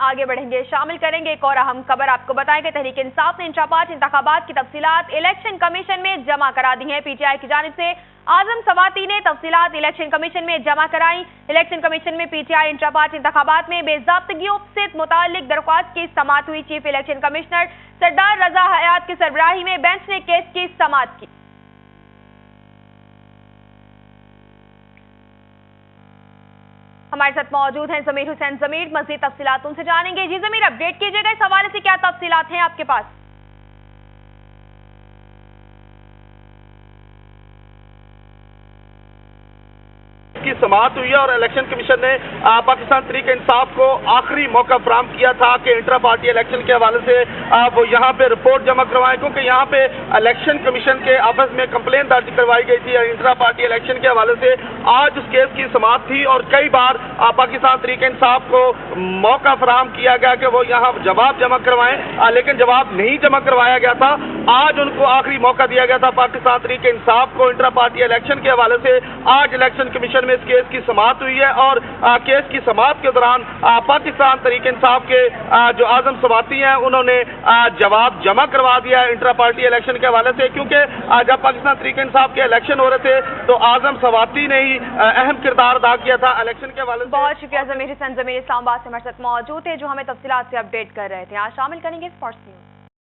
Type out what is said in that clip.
आगे बढ़ेंगे, शामिल करेंगे एक और अहम खबर। आपको बताएंगे तहरीक इंसाफ ने इंट्रा पार्टी इंतखाबात की तफसीलात इलेक्शन कमीशन में जमा करा दी हैं। पीटीआई की जानिब से आजम सवाती ने तफसीलात इलेक्शन कमीशन में जमा कराई। इलेक्शन कमीशन में पीटीआई इंट्रा पार्टी इंतखाबात में बेज़ाब्तगियों से मुताल्लिक दरख्वास्त की समाअत हुई। चीफ इलेक्शन कमिश्नर सरदार रजा हयात की सरबराही में बेंच ने केस की समाअत की। हमारे साथ मौजूद हैं जमीर हुसैन। जमीर, मज़ीद तफसीलात उनसे जानेंगे। जी जमीर, अपडेट कीजिएगा, इस हवाले से क्या तफसीलात हैं आपके पास? की समाअत हुई है और इलेक्शन कमीशन ने पाकिस्तान तहरीक इंसाफ को आखिरी मौका फराहम किया था कि इंटर पार्टी इलेक्शन के हवाले से वो यहाँ पे रिपोर्ट जमा करवाएं, क्योंकि यहाँ पे इलेक्शन कमीशन के आपस में कंप्लेन दर्ज करवाई गई थी इंटर पार्टी इलेक्शन के हवाले से। आज उस केस की समाअत थी और कई बार पाकिस्तान तहरीक इंसाफ को मौका फराहम किया गया कि वो यहाँ जवाब जमा करवाएं, लेकिन जवाब नहीं जमा करवाया गया था। आज उनको आखिरी मौका दिया गया था पाकिस्तान तहरीक इंसाफ को इंटर पार्टी इलेक्शन के हवाले से। आज इलेक्शन कमीशन में इस केस की समाअत हुई है और केस की समाअत के दौरान पाकिस्तान तहरीक इंसाफ के जो आजम सवाती हैं उन्होंने जवाब जमा करवा दिया है इंटर पार्टी इलेक्शन के हवाले से, क्योंकि जब पाकिस्तान तहरीक इंसाफ के इलेक्शन हो रहे थे तो आजम सवाती ने ही अहम किरदार अदा किया था इलेक्शन के हवाले से। बहुत शुक्रिया जमीर हुसैन। जमीर इस्लामाबाद से हमारे साथ मौजूद थे जो हमें तफसीलात से अपडेट कर रहे थे। आज शामिल करेंगे स्पोर्ट्स न्यूज।